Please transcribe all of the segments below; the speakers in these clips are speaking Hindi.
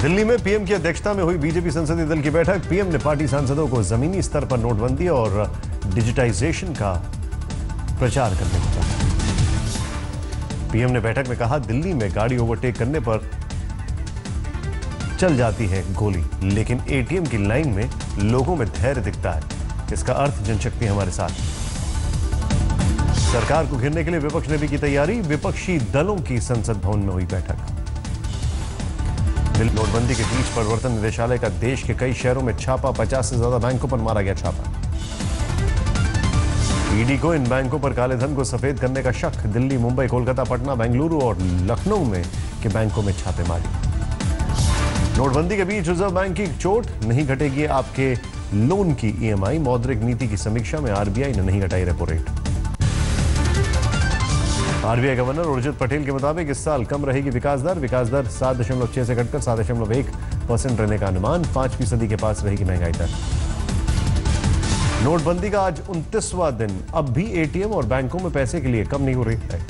दिल्ली में पीएम की अध्यक्षता में हुई बीजेपी संसदीय दल की बैठक। पीएम ने पार्टी सांसदों को जमीनी स्तर पर नोटबंदी और डिजिटाइजेशन का प्रचार करने को कहा। पीएम ने बैठक में कहा, दिल्ली में गाड़ी ओवरटेक करने पर चल जाती है गोली, लेकिन एटीएम की लाइन में लोगों में धैर्य दिखता है। इसका अर्थ जनशक्ति हमारे साथ। सरकार को घेरने के लिए विपक्ष ने भी की तैयारी। विपक्षी दलों की संसद भवन में हुई बैठक। नोटबंदी के बीच प्रवर्तन निदेशालय का देश के कई शहरों में छापा। 50 से ज्यादा बैंकों पर मारा गया छापा। ईडी को इन बैंकों पर काले धन को सफेद करने का शक। दिल्ली, मुंबई, कोलकाता, पटना, बेंगलुरु और लखनऊ में के बैंकों में छापेमारी। नोटबंदी के बीच रिजर्व बैंक की चोट, नहीं घटेगी आपके लोन की ईएमआई। मौद्रिक नीति की समीक्षा में आरबीआई ने नहीं घटाई repo rate. RBI governor Urjit Patel के मुताबिक इस साल कम रहेगी विकास दर। विकास दर 7.6 से घटकर 7.1% रहने का अनुमान। 5% के पास रहेगी महंगाई दर। नोटबंदी का आज 29वां दिन। अब भी एटीएम और बैंकों में पैसे के लिए कम नहीं हो रही है।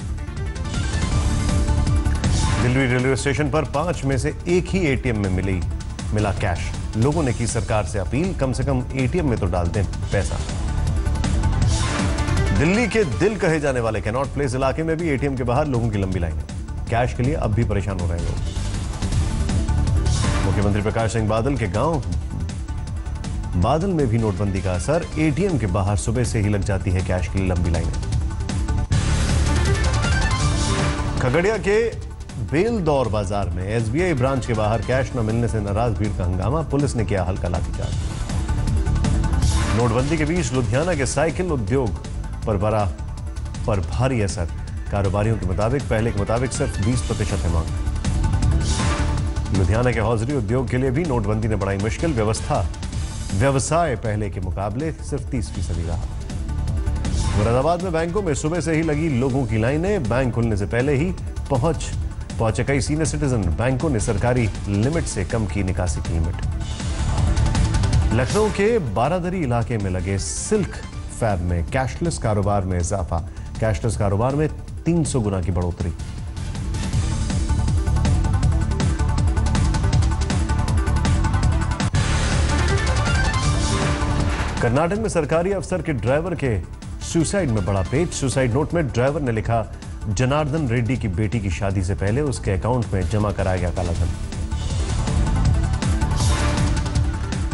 दिल्ली रेलवे स्टेशन पर 5 में से एक ही एटीएम में मिला कैश। लोगों ने की सरकार से अपील, कम से कम एटीएम में तो डाल दें पैसा। दिल्ली के दिल कहे जाने वाले कैनॉट प्लेस इलाके में भी एटीएम के बाहर लोगों की लंबी लाइन है। कैश के लिए अब भी परेशान हो रहे हैं लोग। मुख्यमंत्री प्रकाश सिंह बादल के गांव बादल में भी नोटबंदी का असर। एटीएम के बाहर सुबह से ही लग जाती है कैश के लिए लंबी लाइनें। खगड़िया के बेलदौर बाजार में एसबीआई ब्रांच के बाहर कैश न मिलने से नाराज भीड़ का हंगामा। पुलिस ने किया हल्का लाठीचार्ज। नोटबंदी के बीच लुधियाना के साइकिल उद्योग पर भारी असर। कारोबारियों के मुताबिक पहले के मुताबिक सिर्फ 20% है मांग। लुधियाना के हौजरी उद्योग के लिए भी नोटबंदी ने बढ़ाई मुश्किल। व्यवसाय पहले के मुकाबले सिर्फ 30% रहा। मुरादाबाद में बैंकों में सुबह से ही लगी लोगों की लाइनें। बैंक खुलने से पहले ही पहुंचे कई सीनियर सिटीजन। बैंकों ने सरकारी लिमिट से कम की निकासी की लिमिट। लखनऊ के बारादरी इलाके में लगे सिल्क फैब में कैशलेस कारोबार में इजाफा। कैशलेस कारोबार में 300 गुना की बढ़ोतरी। कर्नाटक में सरकारी अफसर के ड्राइवर के सुसाइड में बड़ा पेच। सुसाइड नोट में ड्राइवर ने लिखा, जनार्दन रेड्डी की बेटी की शादी से पहले उसके अकाउंट में जमा कराया गया काला धन।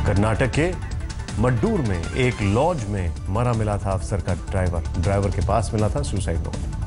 कर्नाटक के मड्डूर में एक लॉज में मरा मिला था अफसर का ड्राइवर के पास मिला था सुसाइड नोट।